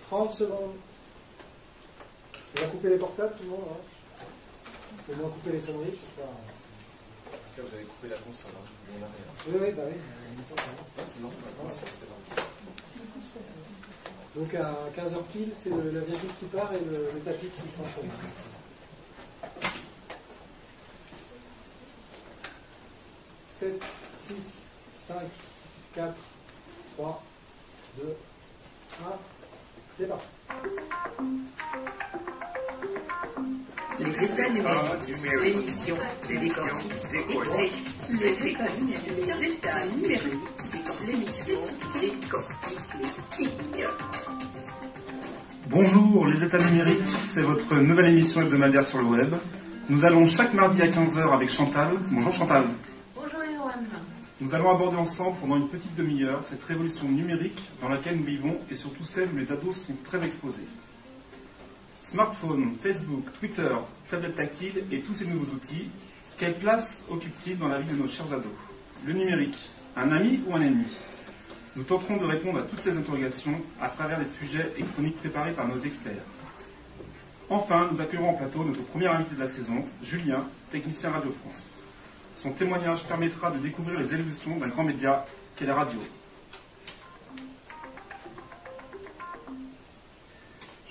30 secondes. On va couper les portables, tout le monde, hein. Au moins couper les sonneries. Pas... Vous avez coupé la console, hein. Oui, bah oui. C'est normal. Donc à 15h pile, c'est la virgule qui part et le tapis qui s'enchaîne. « 7, 6, 5, 4, 3, 2, 1, c'est parti. Les états numériques, l'émission, les décortiques, les états numériques, l'émission, décortiques, les tics. Bonjour, les états numériques, c'est votre nouvelle émission hebdomadaire sur le web. Nous allons chaque mardi à 15h avec Chantal. Bonjour Chantal. Bonjour Yoann. Nous allons aborder ensemble pendant une petite demi-heure cette révolution numérique dans laquelle nous vivons et surtout celle où les ados sont très exposés. Smartphone, Facebook, Twitter, tablette tactile et tous ces nouveaux outils, quelle place occupent-ils dans la vie de nos chers ados? Le numérique, un ami ou un ennemi? Nous tenterons de répondre à toutes ces interrogations à travers les sujets et chroniques préparés par nos experts. Enfin, nous accueillerons en plateau notre premier invité de la saison, Julien, technicien Radio France. Son témoignage permettra de découvrir les évolutions d'un grand média qu'est la radio.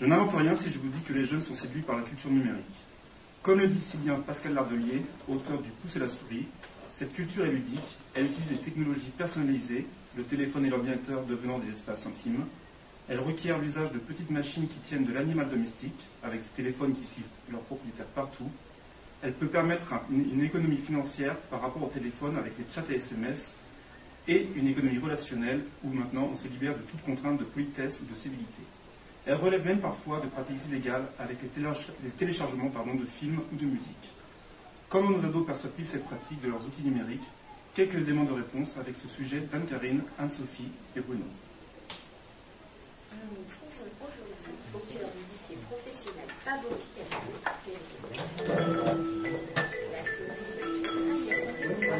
Je n'invente rien si je vous dis que les jeunes sont séduits par la culture numérique. Comme le dit si bien Pascal Lardelier, auteur du Pouce et la souris, cette culture est ludique, elle utilise des technologies personnalisées, le téléphone et l'ordinateur devenant des espaces intimes. Elle requiert l'usage de petites machines qui tiennent de l'animal domestique, avec ces téléphones qui suivent leurs propriétaires partout. Elle peut permettre une économie financière par rapport au téléphone avec les chats et SMS, et une économie relationnelle où maintenant on se libère de toute contrainte de politesse ou de civilité. Elle relève même parfois de pratiques illégales avec les téléchargements de films ou de musique. Comment nos ados perçoivent-ils cette pratique de leurs outils numériques? Quelques éléments de réponse avec ce sujet d'Anne-Karine, Anne-Sophie et Bruno. Nous nous trouvons aujourd'hui au cœur du lycée professionnel Pablo-Picasso. La souris,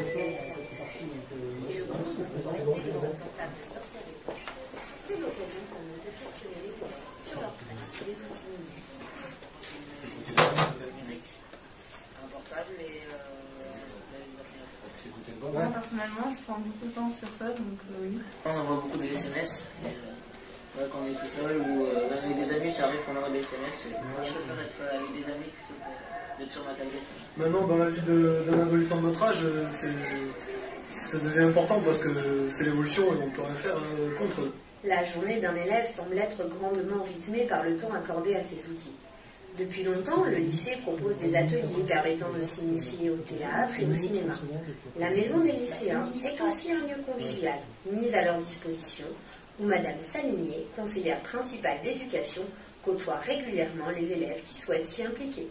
c'est le moment de connecter les portables de sortir des poches. C'est l'occasion pour nous de questionner les élèves sur leur pratique des outils numériques. Un portable et Moi personnellement je prends beaucoup de temps sur ça donc oui. on envoie beaucoup de SMS. Quand on est tout seul ou même avec des amis, ça arrive qu'on envoie des SMS. Moi je préfère être avec des amis plutôt que d'être sur ma tablette. Maintenant, dans la vie d'un adolescent de notre âge, ça devient important parce que c'est l'évolution et on ne peut rien faire contre eux. La journée d'un élève semble être grandement rythmée par le temps accordé à ces outils. Depuis longtemps, le lycée propose des ateliers permettant de s'initier au théâtre et au cinéma. La maison des lycéens est aussi un lieu convivial, mis à leur disposition, où Madame Salinier, conseillère principale d'éducation, côtoie régulièrement les élèves qui souhaitent s'y impliquer.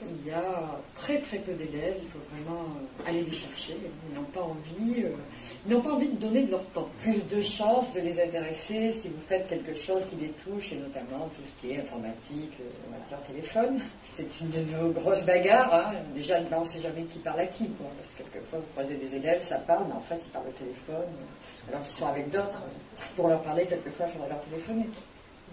Il y a très très peu d'élèves, il faut vraiment aller les chercher. Ils n'ont pas envie de donner de leur temps. Plus de chances de les intéresser si vous faites quelque chose qui les touche, et notamment tout ce qui est informatique, leur téléphone. C'est une grosse bagarre. Hein. Déjà, on ne sait jamais qui parle à qui. Quoi. Parce que quelquefois, vous croisez des élèves, ça parle, mais en fait, ils parlent au téléphone. Alors, ils sont avec d'autres. Pour leur parler, quelquefois, il faudra leur téléphoner.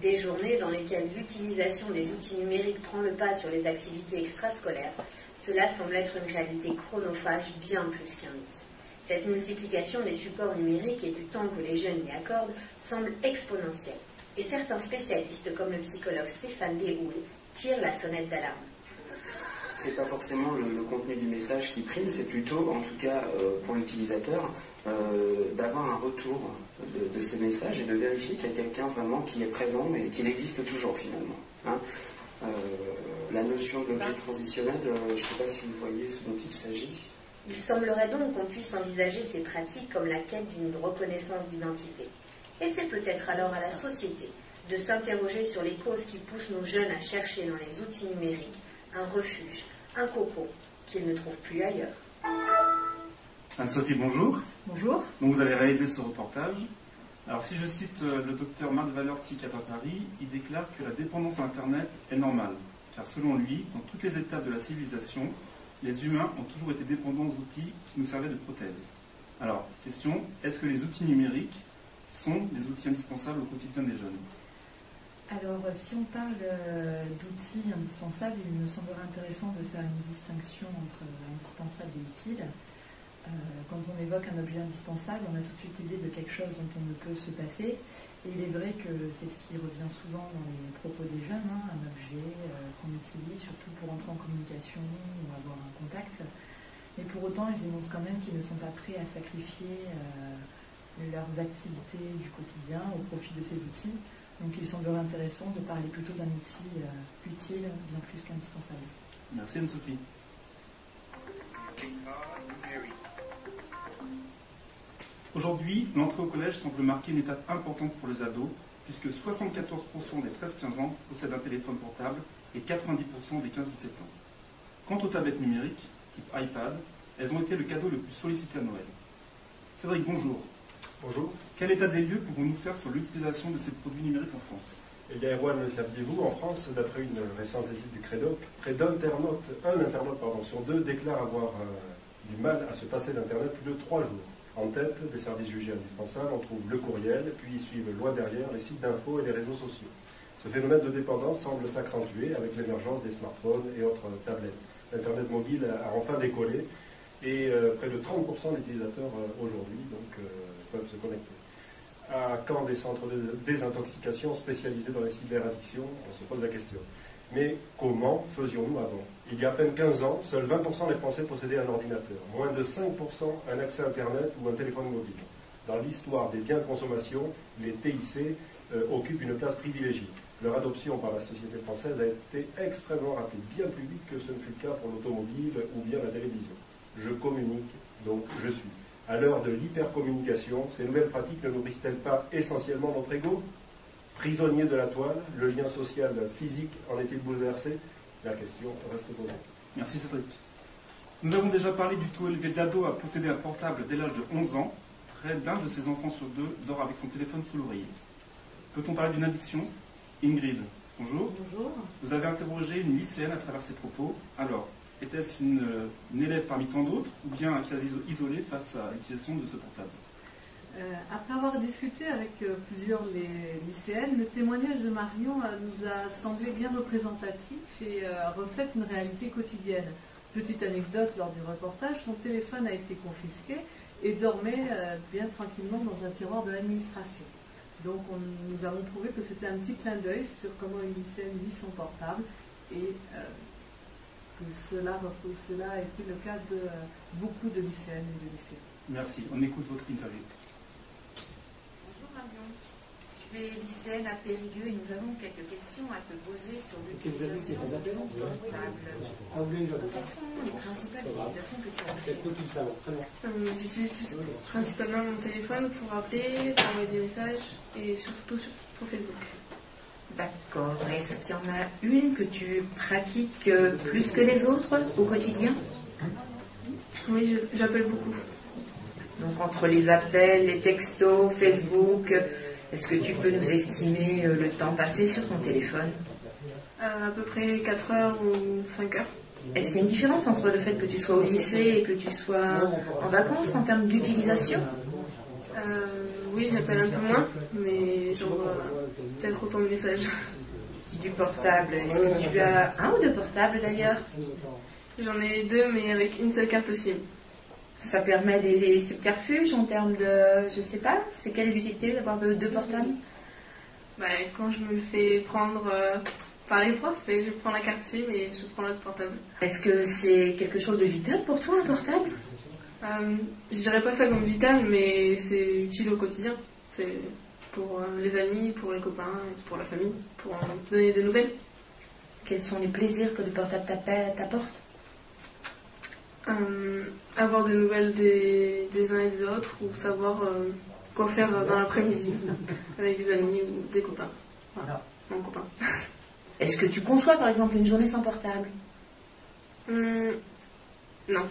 Des journées dans lesquelles l'utilisation des outils numériques prend le pas sur les activités extrascolaires, cela semble être une réalité chronophage bien plus qu'un mythe. Cette multiplication des supports numériques et du temps que les jeunes y accordent semble exponentielle. Et certains spécialistes, comme le psychologue Stéphane Deshoulles, tirent la sonnette d'alarme. C'est pas forcément le contenu du message qui prime, c'est plutôt, en tout cas pour l'utilisateur, d'avoir un retour de ces messages et de vérifier qu'il y a quelqu'un vraiment qui est présent et qu'il existe toujours finalement. Hein. La notion de l'objet transitionnel, je ne sais pas si vous voyez ce dont il s'agit. Il semblerait donc qu'on puisse envisager ces pratiques comme la quête d'une reconnaissance d'identité. Et c'est peut-être alors à la société de s'interroger sur les causes qui poussent nos jeunes à chercher dans les outils numériques un refuge, un cocon qu'ils ne trouvent plus ailleurs. Anne-Sophie, bonjour. Bonjour. Donc vous avez réalisé ce reportage. Alors si je cite le docteur Marc Valeur, psychiatre à Paris, il déclare que la dépendance à Internet est normale, car selon lui, dans toutes les étapes de la civilisation, les humains ont toujours été dépendants aux outils qui nous servaient de prothèse. Alors, question, est-ce que les outils numériques sont des outils indispensables au quotidien des jeunes? Alors, si on parle d'outils indispensables, il me semblerait intéressant de faire une distinction entre indispensable et utile. Quand on évoque un objet indispensable, on a tout de suite l'idée de quelque chose dont on ne peut se passer. Et il est vrai que c'est ce qui revient souvent dans les propos des jeunes, hein, un objet qu'on utilise surtout pour entrer en communication ou avoir un contact. Mais pour autant, ils énoncent quand même qu'ils ne sont pas prêts à sacrifier leurs activités du quotidien au profit de ces outils. Donc il semblerait intéressant de parler plutôt d'un outil utile, bien plus qu'indispensable. Merci Anne-Sophie. Aujourd'hui, l'entrée au collège semble marquer une étape importante pour les ados, puisque 74% des 13-15 ans possèdent un téléphone portable et 90% des 15-17 ans. Quant aux tablettes numériques, type iPad, elles ont été le cadeau le plus sollicité à Noël. Cédric, bonjour. Bonjour. Quel état des lieux pouvons-nous faire sur l'utilisation de ces produits numériques en France? Eh bien, Erwan, le saviez-vous, en France, d'après une récente étude du Credoc, près d'un internaute sur deux déclare avoir du mal à se passer d'Internet plus de 3 jours. En tête des services jugés indispensables, on trouve le courriel, puis suivent loin derrière les sites d'infos et les réseaux sociaux. Ce phénomène de dépendance semble s'accentuer avec l'émergence des smartphones et autres tablettes. L'Internet mobile a enfin décollé et près de 30% d'utilisateurs aujourd'hui peuvent se connecter. À quand des centres de désintoxication spécialisés dans les cyberaddictions? On se pose la question. Mais comment faisions-nous avant? Il y a à peine 15 ans, seuls 20% des Français possédaient un ordinateur, moins de 5% un accès à Internet ou un téléphone mobile. Dans l'histoire des biens de consommation, les TIC occupent une place privilégiée. Leur adoption par la société française a été extrêmement rapide, bien plus vite que ce ne fut le cas pour l'automobile ou bien la télévision. Je communique, donc je suis. À l'heure de l'hypercommunication, ces nouvelles pratiques ne nourrissent-elles pas essentiellement notre ego? Prisonnier de la toile, le lien social physique en est-il bouleversé? La question reste posée. Merci Cédric. Nous avons déjà parlé du taux élevé d'ados à posséder un portable dès l'âge de 11 ans. Près d'un de ces enfants sur deux dort avec son téléphone sous l'oreiller. Peut-on parler d'une addiction? Ingrid, bonjour. Bonjour. Vous avez interrogé une lycéenne à travers ses propos. Alors, était-ce une élève parmi tant d'autres ou bien un cas isolé face à l'utilisation de ce portable? Après avoir discuté avec plusieurs lycéennes, le témoignage de Marion nous a semblé bien représentatif et reflète une réalité quotidienne. Petite anecdote, lors du reportage, son téléphone a été confisqué et dormait bien tranquillement dans un tiroir de l'administration. Donc nous avons trouvé que c'était un petit clin d'œil sur comment une lycéenne vit son portable et que cela a été le cas de beaucoup de lycéennes et de lycéens. Merci. On écoute votre interview. Bonjour Marion. Tu es lycéenne à Périgueux et nous avons quelques questions à te poser sur l'utilisation du portable. Quelles sont les principales utilisations que tu as faites? J'utilise principalement mon téléphone pour appeler, pour envoyer des messages et surtout pour Facebook. D'accord. Est-ce qu'il y en a une que tu pratiques plus que les autres au quotidien? Oui, j'appelle beaucoup. Donc entre les appels, les textos, Facebook, est-ce que tu peux nous estimer le temps passé sur ton téléphone? À peu près 4 heures ou 5 heures. Est-ce qu'il y a une différence entre le fait que tu sois au lycée et que tu sois en vacances en termes d'utilisation? Oui, j'appelle un peu moins, mais j'envoie peut-être autant de messages. Du portable, est-ce que tu as un ou deux portables d'ailleurs? J'en ai 2, mais avec une seule carte SIM. Ça permet des subterfuges en termes de, je sais pas, c'est quelle est l'utilité d'avoir 2 portables? Quand je me le fais prendre par les profs, je prends la carte SIM et je prends l'autre portable. Est-ce que c'est quelque chose de vital pour toi, un portable? Je dirais pas ça comme vital, mais c'est utile au quotidien. C'est pour les amis, pour les copains, pour la famille, pour donner des nouvelles. Quels sont les plaisirs que le portable t'apporte? Avoir des nouvelles des uns et des autres, ou savoir quoi faire dans l'après-midi avec des amis ou des copains. Voilà, mon copain. Est-ce que tu conçois par exemple une journée sans portable? Non.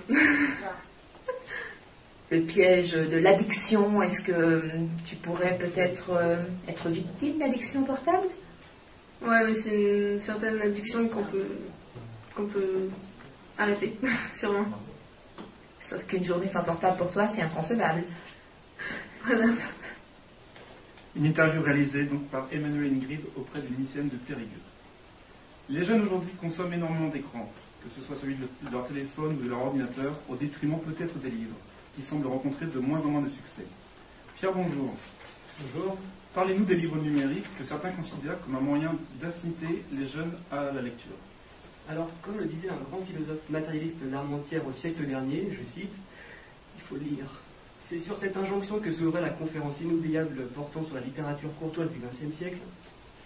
Le piège de l'addiction, est-ce que tu pourrais peut-être être victime d'addiction au portable? Ouais, mais c'est une certaine addiction qu'on peut arrêter, sûrement. Sauf qu'une journée sans portable pour toi, c'est inconcevable. Voilà. Une interview réalisée donc par Emmanuel Ingrid auprès d'une lycéenne de Périgueux. Les jeunes aujourd'hui consomment énormément d'écrans, que ce soit celui de leur téléphone ou de leur ordinateur, au détriment peut-être des livres, qui semblent rencontrer de moins en moins de succès. Pierre, bonjour. Bonjour. Parlez-nous des livres numériques que certains considèrent comme un moyen d'inciter les jeunes à la lecture. Alors, comme le disait un grand philosophe matérialiste Larmentière au siècle dernier, je cite, « Il faut lire ». C'est sur cette injonction que s'ouvrait la conférence inoubliable portant sur la littérature courtoise du XXe siècle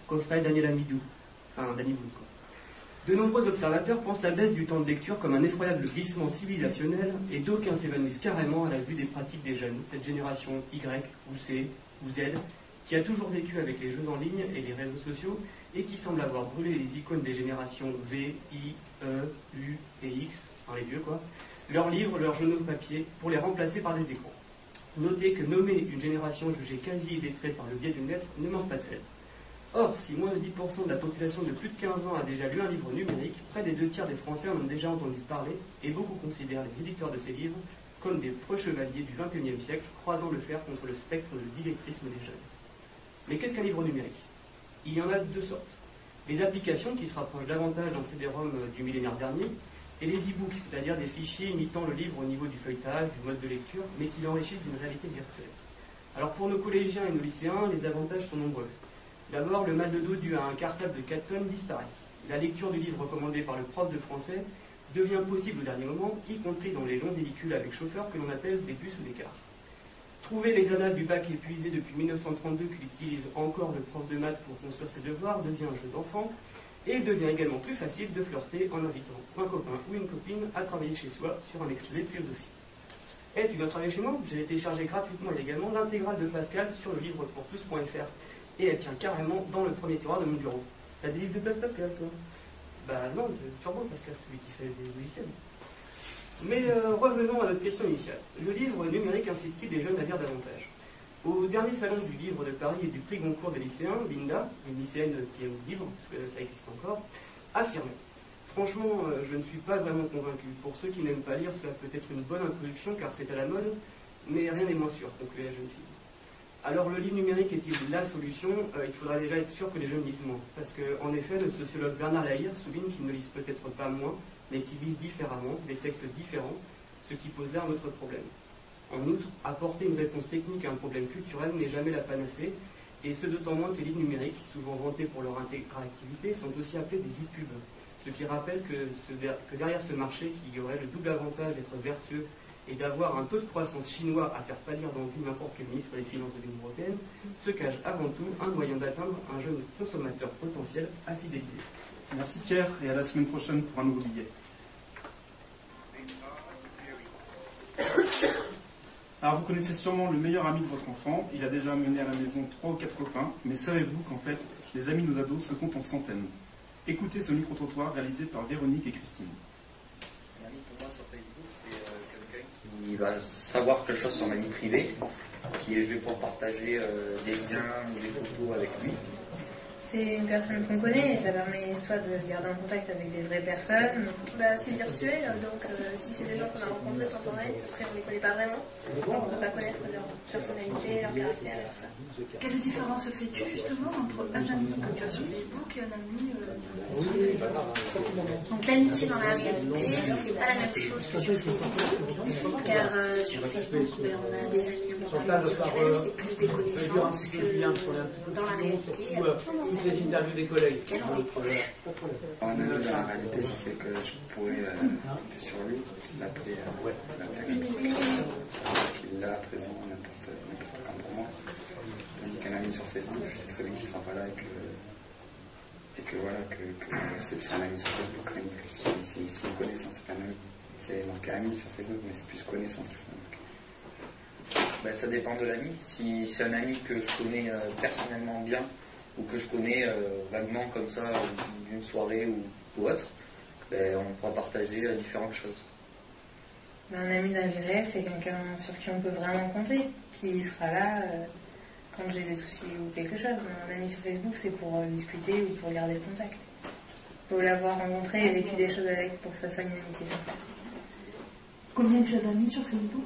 qu'offrait Daniel Amidou, enfin Danny Boone, quoi. De nombreux observateurs pensent la baisse du temps de lecture comme un effroyable glissement civilisationnel et d'aucuns s'évanouissent carrément à la vue des pratiques des jeunes, cette génération Y ou C ou Z, qui a toujours vécu avec les jeux en ligne et les réseaux sociaux et qui semble avoir brûlé les icônes des générations V, I, E, U et X, enfin les vieux quoi, leurs livres, leurs journaux papier, pour les remplacer par des écrans. Notez que nommer une génération jugée quasi illettrée par le biais d'une lettre ne manque pas de sel. Or, si moins de 10% de la population de plus de 15 ans a déjà lu un livre numérique, près des 2 tiers des Français en ont déjà entendu parler, et beaucoup considèrent les éditeurs de ces livres comme des preux-chevaliers du XXIe siècle, croisant le fer contre le spectre de l'illettrisme des jeunes. Mais qu'est-ce qu'un livre numérique? Il y en a de 2 sortes. Les applications qui se rapprochent davantage d'un CD-ROM du millénaire dernier, et les e-books, c'est-à-dire des fichiers imitant le livre au niveau du feuilletage, du mode de lecture, mais qui l'enrichissent d'une réalité virtuelle. Alors pour nos collégiens et nos lycéens, les avantages sont nombreux. D'abord, le mal de dos dû à un cartable de 4 tonnes disparaît. La lecture du livre recommandé par le prof de français devient possible au dernier moment, y compris dans les longs véhicules avec chauffeur que l'on appelle des bus ou des cars. Trouver les annales du bac épuisées depuis 1932 qu'utilise encore le prof de maths pour construire ses devoirs devient un jeu d'enfant et devient également plus facile de flirter en invitant un copain ou une copine à travailler chez soi sur un exposé de philosophie. Et tu viens travailler chez moi? J'ai téléchargé gratuitement et légalement l'intégrale de Pascal sur le livre pour tous.fr et elle tient carrément dans le premier tiroir de mon bureau. T'as des livres de Pascal, toi? Bah non, de Turbo Pascal, celui qui fait des logiciels. Mais revenons à notre question initiale. Le livre numérique incite-t-il les jeunes à lire davantage? Au dernier salon du livre de Paris et du prix Goncourt des lycéens, Linda, une lycéenne qui aime le livre, parce que ça existe encore, affirmait: franchement, je ne suis pas vraiment convaincu. Pour ceux qui n'aiment pas lire, cela peut être une bonne introduction car c'est à la mode, mais rien n'est moins sûr, conclut la jeune fille. Alors le livre numérique est-il la solution? Il faudra déjà être sûr que les jeunes lisent moins. Parce qu'en effet, le sociologue Bernard Lahire souligne qu'ils ne lisent peut-être pas moins, mais qu'ils lisent différemment, des textes différents, ce qui pose là un autre problème. En outre, apporter une réponse technique à un problème culturel n'est jamais la panacée, et ce d'autant moins que les livres numériques, souvent vantés pour leur interactivité, sont aussi appelés des e-pubs. Ce qui rappelle que derrière ce marché, qui aurait le double avantage d'être vertueux et d'avoir un taux de croissance chinois à faire pâlir dans n'importe quel ministre des Finances de l'Union européenne, se cache avant tout un moyen d'atteindre un jeune consommateur potentiel à fidéliser. Merci Pierre, et à la semaine prochaine pour un nouveau billet. Alors vous connaissez sûrement le meilleur ami de votre enfant, il a déjà amené à la maison 3 ou 4 copains, mais savez-vous qu'en fait, les amis de nos ados se comptent en centaines? Écoutez ce micro-trottoir réalisé par Véronique et Christine. L'ami pour moi sur Facebook, c'est quelqu'un qui va savoir quelque chose sur ma vie privée, je vais pouvoir partager des liens ou des photos avec lui. C'est une personne qu'on connaît et ça permet soit de garder un contact avec des vraies personnes. C'est virtuel, donc si c'est des gens qu'on a rencontrés sur Internet, après on ne les connaît pas vraiment, on ne peut pas connaître leur personnalité, leur caractère et tout ça. Quelle différence fais-tu justement entre un ami que tu as sur Facebook et un ami Donc l'amitié dans la réalité, c'est pas la même chose que sur Facebook, car sur Facebook on a des amis virtuels, c'est plus des connaissances que dans la réalité. Des interviews des collègues. En ami dans la réalité, je sais que je pourrais compter sur lui, l'appeler qu'il l'a présent n'importe quand pour moi. Tandis qu'un ami sur Facebook, je sais très bien qu'il ne sera pas là et que voilà, que c'est un ami sur Facebook, c'est une connaissance, c'est pas un ami. C'est marqué ami sur Facebook, mais c'est plus connaissance qu'il faut marquer. Ça dépend de l'ami. Si c'est un ami que je connais personnellement bien, ou que je connais vaguement comme ça d'une soirée ou autre, on pourra partager différentes choses. Un ami d'un vie réelle, c'est quelqu'un sur qui on peut vraiment compter, qui sera là quand j'ai des soucis ou quelque chose. Un ami sur Facebook, c'est pour discuter ou pour garder le contact. Il faut l'avoir rencontré et vécu des choses avec pour que ça soit une amitié sincère. Combien tu as d'amis sur Facebook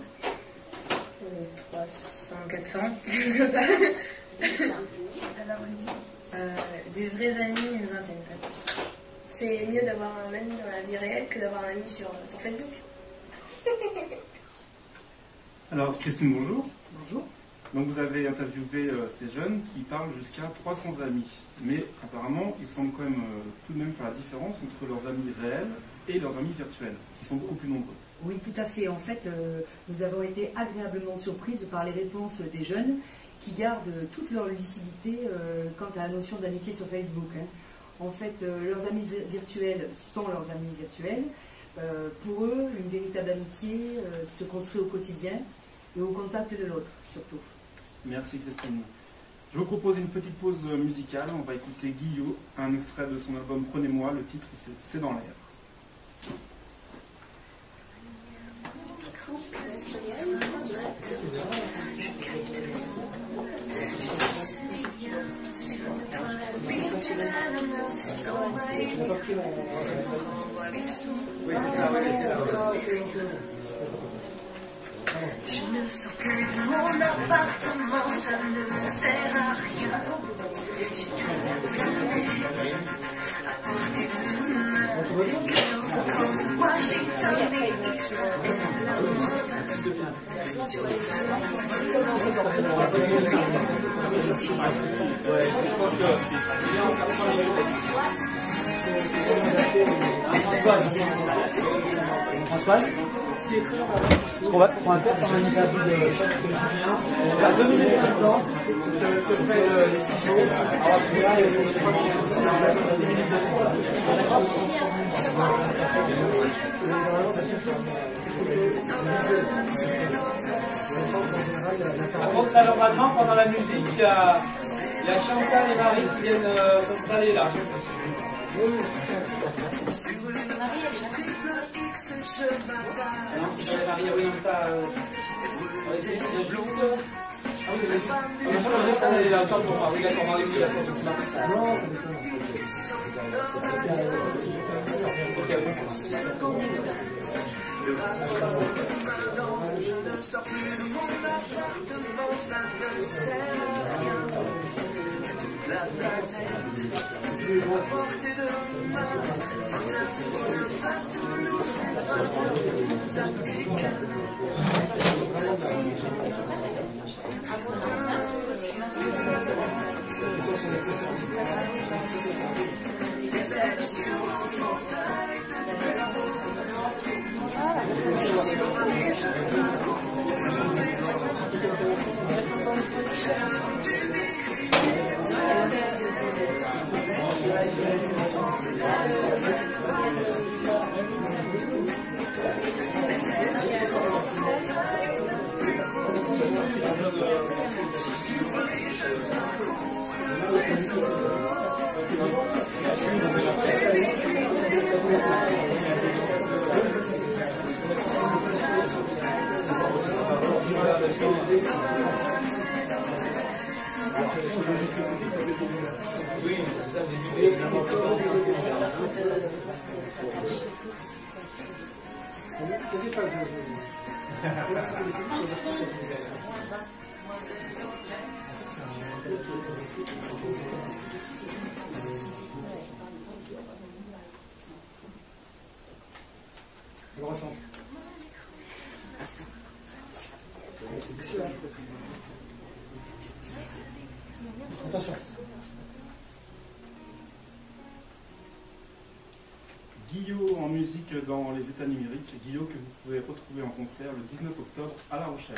300, 400. Des vrais amis, une vingtaine, pas plus. C'est mieux d'avoir un ami dans la vie réelle que d'avoir un ami sur Facebook. Alors, Christine, bonjour. Bonjour. Donc, vous avez interviewé ces jeunes qui parlent jusqu'à 300 amis. Mais apparemment, ils semblent quand même tout de même faire la différence entre leurs amis réels et leurs amis virtuels, qui sont beaucoup plus nombreux. Oui, tout à fait. En fait, nous avons été agréablement surprises par les réponses des jeunes qui gardent toute leur lucidité quant à la notion d'amitié sur Facebook. En fait, leurs amis virtuels sont leurs amis virtuels. Pour eux, une véritable amitié se construit au quotidien et au contact de l'autre, surtout. Merci Christine. Je vous propose une petite pause musicale. On va écouter Guillot, un extrait de son album Prenez-moi. Le titre, c'est dans l'air. Je ne sors plus de mon appartement, ça ne sert à rien. J'ai tout regardé à portée de main. Comme Washington, Nixon et la mode. Sur les Françoise, ce qu'on va faire par un interview de Julien. À 2 minutes 50, je te ferai les ciseaux. Alors après là, il y a 3 minutes. 10 minutes de temps. D'accord ? Par contre, là, normalement, pendant la musique, il y a Chantal et Marie qui viennent s'installer là. Non, c'est Marie, oui, non, ça. C'est juste. Ah oui, je ça, elle est là, attends pour moi. Oui, d'accord, Marie, oui, d'accord, donc ça. Non, je ne sors plus de mon appartement, ça ne sert à rien. Toute la planète à portée de main. Attention. Guillot en musique dans les états numériques. Guillot que vous pouvez retrouver en concert le 19 octobre à La Rochelle.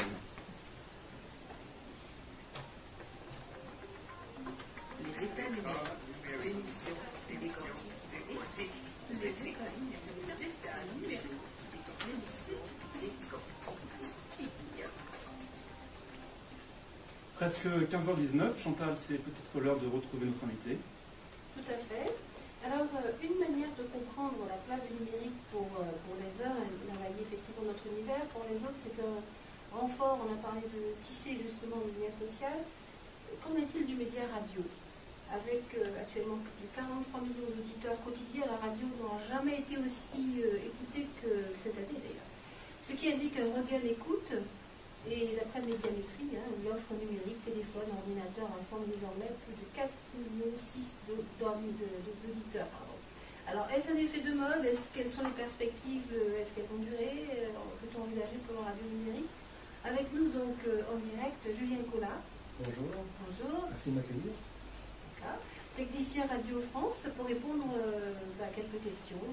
Les états numériques, l'émission décortique décortique. Les états numériques, l'émission décortique. Presque 15h19. Chantal, c'est peut-être l'heure de retrouver notre invité. Tout à fait. Alors, une manière de comprendre la place du numérique pour les uns, il envahit effectivement notre univers, pour les autres, c'est un renfort. On a parlé de tisser justement le lien social. Qu'en est-il du média radio? Avec actuellement plus de 43 millions d'auditeurs quotidiens, la radio n'aura jamais été aussi écoutée que cette année d'ailleurs. Ce qui indique un regain d'écoute, et d'après Médiamétrie, il y l'offre numérique, téléphone, ordinateur, rassemble désormais plus de 4,6 millions d'auditeurs. Alors, est-ce un effet de mode? Quelles sont les perspectives? Est-ce qu'elles vont durer? Peut-on envisager pour la radio numérique? Avec nous, donc, en direct, Julien Collat. Bonjour. Bonjour. Merci de m'accueillir. D'accord. Technicien Radio France pour répondre à quelques questions.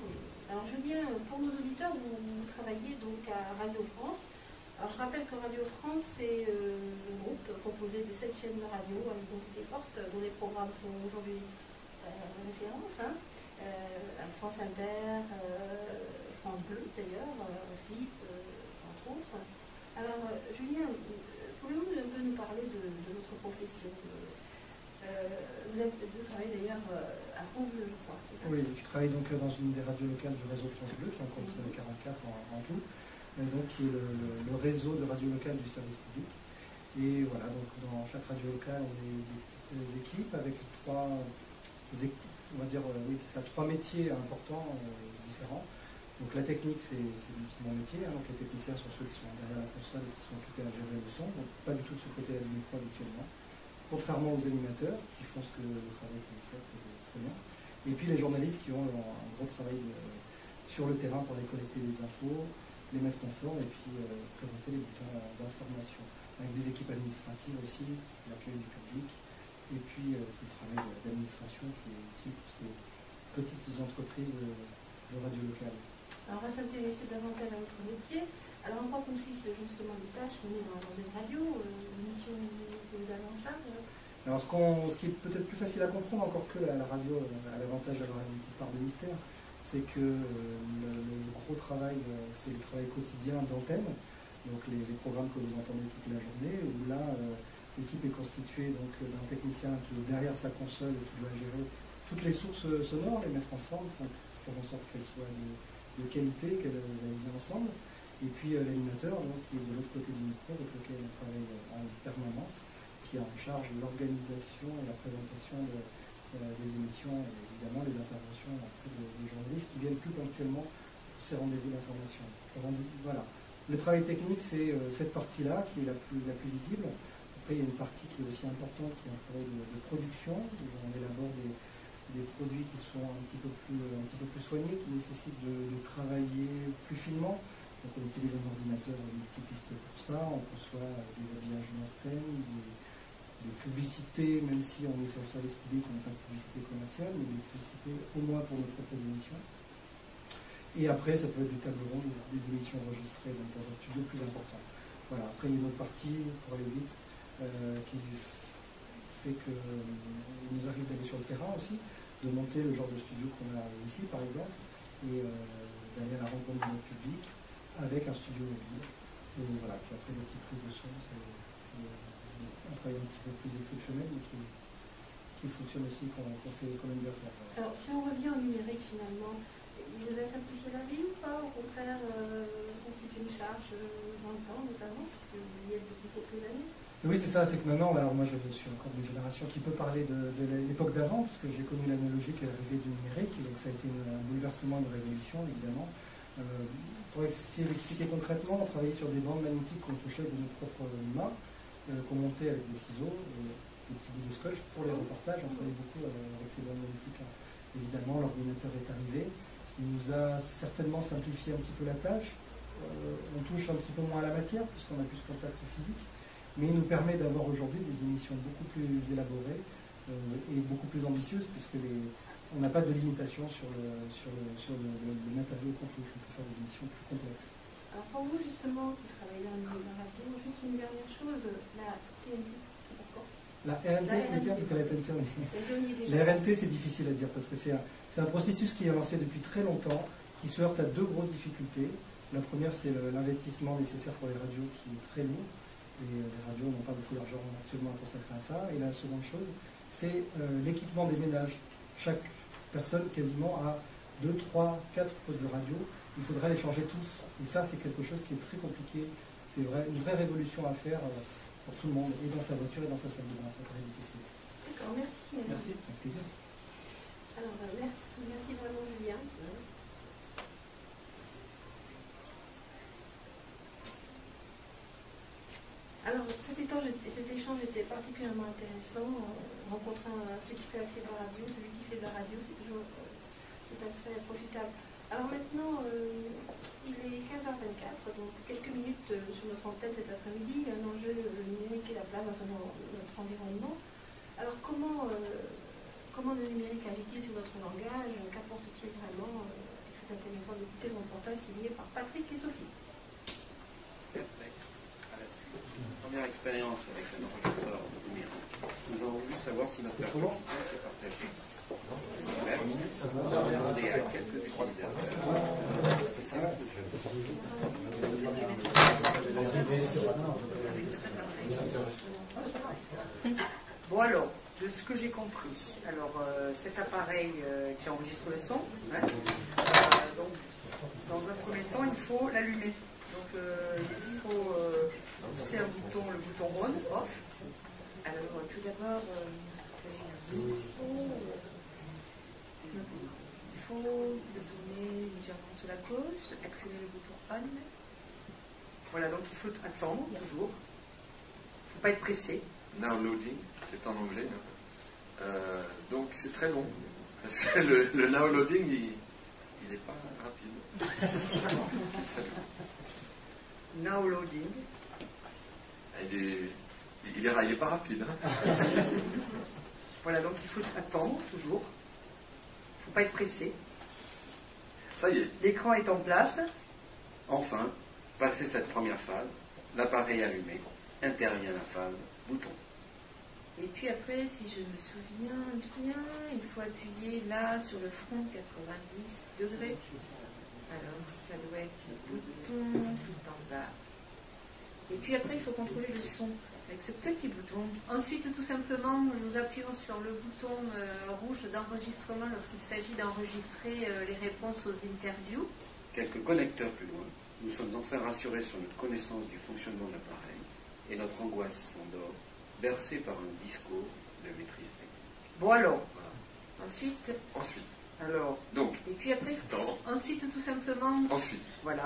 Alors, Julien, pour nos auditeurs, vous travaillez donc à Radio France. Alors, je rappelle que Radio France, c'est un groupe composé de 7 chaînes de radio à identité forte, dont les programmes sont aujourd'hui référence. France Inter, France Bleu d'ailleurs, FIP, entre autres. Alors, Julien, pouvez-vous un peu nous parler de votre profession? Vous travaillez d'ailleurs à France Bleu, je crois. Oui, je travaille donc dans une des radios locales du réseau France Bleu, qui en compte 44 en tout, donc qui est le réseau de radio locales du service public. Et voilà, donc dans chaque radio locale, on est des petites équipes avec trois métiers importants, différents. Donc la technique, c'est mon métier, donc les techniciens sont ceux qui sont derrière la console et qui sont occupés à gérer le son, donc pas du tout de ce côté-là du micro habituellement, contrairement aux animateurs qui font ce que le travail que vous faites très bien. Et puis les journalistes qui ont un gros travail sur le terrain pour aller collecter les infos, les mettre en forme et puis présenter les bulletins d'information, avec des équipes administratives aussi, l'accueil du public, et puis tout le travail d'administration qui est utile pour ces petites entreprises de radio locale. Alors, on va s'intéresser davantage à votre métier. Alors, en quoi consistent justement les tâches menées dans une radio, l'émission que vous avez en charge? Alors, ce qui est peut-être plus facile à comprendre encore que la radio a l'avantage d'avoir une petite part de mystère, c'est que le gros travail, c'est le travail quotidien d'antenne, donc les programmes que vous entendez toute la journée, où là, l'équipe est constituée d'un technicien qui est derrière sa console et qui doit gérer toutes les sources sonores, les mettre en forme, faire en sorte qu'elles soient de qualité, qu'elles aillent bien ensemble. Et puis l'animateur, qui est de l'autre côté du micro, avec lequel on travaille en permanence, qui est en charge de l'organisation et la présentation des émissions et évidemment les interventions des journalistes qui viennent plus ponctuellement pour ces rendez-vous d'information. Voilà. Le travail technique, c'est cette partie-là qui est la plus visible. Après, il y a une partie qui est aussi importante, qui est un travail de production, où on élabore des produits qui sont un petit peu plus soignés, qui nécessitent de travailler plus finement. Donc on utilise un ordinateur multipiste pour ça, on conçoit des habillages d'antenne, des publicités, même si on est sur le service public, on n'a pas de publicité commerciale, mais des publicités au moins pour nos propres émissions. Et après, ça peut être des tables rondes, des émissions enregistrées donc dans un studio plus important. Voilà. Après, il y a une autre partie, pour aller vite, qui fait que nous arrive d'aller sur le terrain aussi, de monter le genre de studio qu'on a ici, par exemple, et d'aller à la rencontre de notre public avec un studio mobile. Et voilà, puis après, des petites prises de son, c'est un travail un petit peu plus exceptionnel, mais qui fonctionne aussi, qu'on aime bien faire. Alors, si on revient au numérique, finalement, il vous a simplifié la vie ou pas? Au contraire, constitue une charge dans le temps, notamment, puisque vous y êtes depuis quelques années? Oui, c'est ça, c'est que maintenant, alors moi je suis encore d'une génération qui peut parler de l'époque d'avant, parce que j'ai connu l'analogique et l'arrivée du numérique, et donc ça a été un bouleversement, une révolution, évidemment. Pour essayer d'expliquer concrètement, on travaillait sur des bandes magnétiques qu'on touchait de nos propres mains, qu'on montait avec des ciseaux, des petits bouts de scotch. Pour les reportages, on travaillait beaucoup avec ces bandes magnétiques-là. Évidemment, l'ordinateur est arrivé, il nous a certainement simplifié un petit peu la tâche. On touche un petit peu moins à la matière, puisqu'on a plus ce contact physique. Mais il nous permet d'avoir aujourd'hui des émissions beaucoup plus élaborées et beaucoup plus ambitieuses, puisque on n'a pas de limitation sur le matériau contenu. On peut faire des émissions plus complexes. Alors pour vous, justement, qui travaillez dans la radio, juste une dernière chose, la TNT, c'est pas quoi? La RNT, je veux dire, vu que la TNT, la RNT, c'est difficile à dire, parce que c'est un processus qui est lancé depuis très longtemps, qui se heurte à deux grosses difficultés. La première, c'est l'investissement nécessaire pour les radios, qui est très lourd. Et les radios n'ont pas beaucoup d'argent actuellement à consacrer à ça. Et la seconde chose, c'est l'équipement des ménages. Chaque personne quasiment a 2, 3, 4 postes de radio. Il faudrait les changer tous. Et ça, c'est quelque chose qui est très compliqué. C'est une vraie révolution à faire pour tout le monde, et dans sa voiture et dans sa salle de bain. Ça paraît difficile. D'accord, merci. Merci, avec plaisir. Alors, merci vraiment, Julien. Alors, cet échange était particulièrement intéressant. Rencontrer celui qui fait de la radio, celui qui fait de la radio, c'est toujours tout à fait profitable. Alors maintenant, il est 15h24, donc quelques minutes sur notre antenne cet après-midi. Un enjeu numérique et la place dans notre environnement. Alors, comment le numérique agit-il sur notre langage? Qu'apporte-t-il vraiment? C'est intéressant d'écouter mon reportage signé par Patrick et Sophie. Première expérience avec un enregistreur numérique. Nous avons voulu savoir si notre perplexité était partagée. Nous avons demandé à quelques utilisateurs. Bon alors, de ce que j'ai compris, alors cet appareil qui enregistre le son, hein, donc dans un premier temps il faut l'allumer. Donc il faut pousser un bouton, le bouton on, off. Alors tout d'abord, il faut le tourner légèrement sur la gauche, accélérer le bouton on. Voilà, donc il faut attendre toujours. Il ne faut pas être pressé. Now loading, c'est en anglais. Donc c'est très long. Parce que le now loading, il n'est pas rapide. Now loading. Il est pas rapide. Hein. Voilà, donc il faut attendre toujours. Il ne faut pas être pressé. Ça y est. L'écran est en place. Enfin, passé cette première phase, l'appareil allumé, intervient la phase bouton. Et puis après, si je me souviens bien, il faut appuyer là sur le front 90 degrés. Alors ça doit être le bouton tout en bas. Et puis après, il faut contrôler le son avec ce petit bouton. Ensuite, tout simplement, nous appuyons sur le bouton rouge d'enregistrement lorsqu'il s'agit d'enregistrer les réponses aux interviews. Quelques connecteurs plus loin, nous sommes enfin rassurés sur notre connaissance du fonctionnement de l'appareil et notre angoisse s'endort, bercée par un discours de maîtrise technique. Bon alors. Voilà. Ensuite. Ensuite. Alors. Donc. Et puis après, ensuite tout simplement. Ensuite. Voilà.